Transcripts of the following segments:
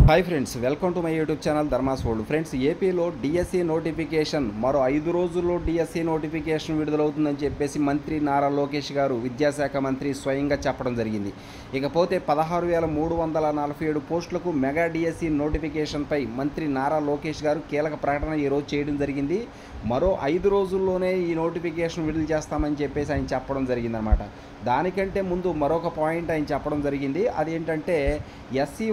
Hi friends, welcome to my YouTube channel Dharmas world. Friends, ఏపీలో DSC notification మరో 5 రోజుల్లో DSC notification విడుదలవుతుందని చెప్పేసి మంత్రి నారా లోకేష్ గారు, విద్యాశాఖ మంత్రి స్వయంగా చెప్పడం జరిగింది. ఇకపోతే 16,347 పోస్టులకు మెగా డిఎస్సి నోటిఫికేషన్పై మంత్రి నారా లోకేష్ గారు కీలక ప్రకటన ఈరోజు చేయడం జరిగింది. మరో 5 రోజుల్లోనే ఈ నోటిఫికేషన్ విడుదల చేస్తామని చెప్పేసి ఆయన చెప్పడం జరిగిందనమాట. దానికంటే ముందు మరొక పాయింట్ ఆయన చెప్పడం జరిగింది. అదేంటంటే ఎస్సీ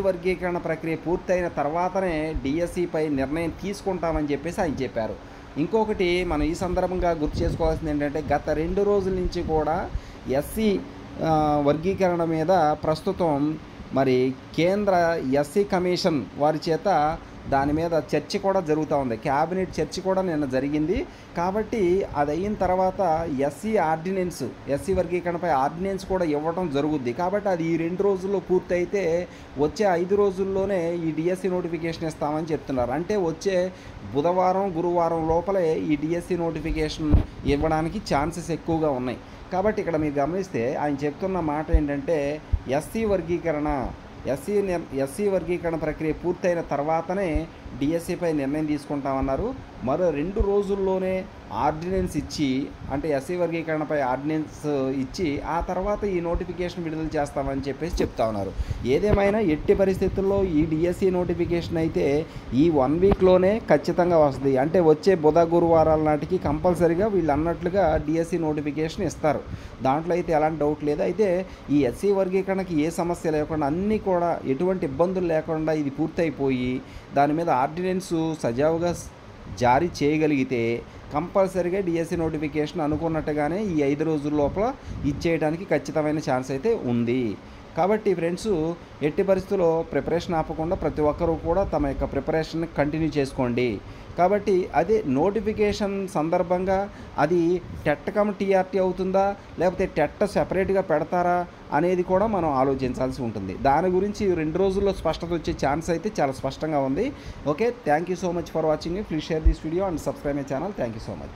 వర్గీకరణ ప్రక్రియ పూర్తయిన తర్వాతనే డిఎస్సిపై నిర్ణయం తీసుకుంటామని చెప్పేసి ఆయన చెప్పారు. ఇంకొకటి మనం ఈ సందర్భంగా గుర్తు చేసుకోవాల్సింది ఏంటంటే, గత 2 రోజుల నుంచి కూడా ఎస్సీ వర్గీకరణ మీద ప్రస్తుతం మరి కేంద్ర ఎస్సీ కమిషన్ వారి చేత దాని మీద చర్చ కూడా జరుగుతూ ఉంది. క్యాబినెట్ చర్చ కూడా నిన్న జరిగింది. కాబట్టి అది అయిన తర్వాత ఎస్సీ వర్గీకరణపై ఆర్డినెన్స్ కూడా ఇవ్వడం జరుగుద్ది. కాబట్టి అది ఈ 2 రోజుల్లో పూర్తయితే వచ్చే 5 రోజుల్లోనే ఈ డిఎస్సి నోటిఫికేషన్ ఇస్తామని చెప్తున్నారు. అంటే వచ్చే బుధవారం, గురువారం లోపలే ఈ డిఎస్సి నోటిఫికేషన్ ఇవ్వడానికి ఛాన్సెస్ ఎక్కువగా ఉన్నాయి. కాబట్టి ఇక్కడ మీరు గమనిస్తే ఆయన చెప్తున్న మాట ఏంటంటే, ఎస్సీ వర్గీకరణ ప్రక్రియ పూర్తయిన తర్వాతనే డిఎస్సిపై నిర్ణయం తీసుకుంటామన్నారు. మరో 2 రోజుల్లోనే ఆర్డినెన్స్ ఇచ్చి, అంటే ఎస్సీ వర్గీకరణపై ఆర్డినెన్స్ ఇచ్చి ఆ తర్వాత ఈ నోటిఫికేషన్ విడుదల చేస్తామని చెప్పేసి చెప్తా ఉన్నారు. ఏదేమైనా ఎట్టి పరిస్థితుల్లో ఈ డిఎస్సి నోటిఫికేషన్ అయితే ఈ 1 వీక్లోనే ఖచ్చితంగా వస్తుంది. అంటే వచ్చే బుధ గురువారాల నాటికి కంపల్సరీగా వీళ్ళు అన్నట్లుగా డిఎస్సి నోటిఫికేషన్ ఇస్తారు. దాంట్లో అయితే ఎలాంటి డౌట్ లేదు. అయితే ఈ ఎస్సీ వర్గీకరణకి ఏ సమస్య లేకుండా, అన్నీ కూడా ఎటువంటి ఇబ్బందులు లేకుండా ఇది పూర్తయిపోయి దాని మీద ఆర్డినెన్స్ సజావుగా జారీ చేయగలిగితే కంపల్సరీగా డిఎస్సి నోటిఫికేషన్ అనుకున్నట్టుగానే ఈ 5 రోజుల లోపల ఇచ్చేయడానికి ఖచ్చితమైన ఛాన్స్ అయితే ఉంది. కాబట్టి ఫ్రెండ్స్, ఎట్టి పరిస్థితుల్లో ప్రిపరేషన్ ఆపకుండా ప్రతి ఒక్కరూ కూడా తమ యొక్క ప్రిపరేషన్ కంటిన్యూ చేసుకోండి. కాబట్టి అదే నోటిఫికేషన్ సందర్భంగా అది టెట్ కమ్ టీఆర్టీ అవుతుందా, లేకపోతే టెట్ సెపరేట్గా పెడతారా అనేది కూడా మనం ఆలోచించాల్సి ఉంటుంది. దాని గురించి 2 రోజుల్లో స్పష్టత వచ్చే ఛాన్స్ అయితే చాలా స్పష్టంగా ఉంది. Okay, thank you so much for watching. Please share this video and subscribe my channel. Thank you so much.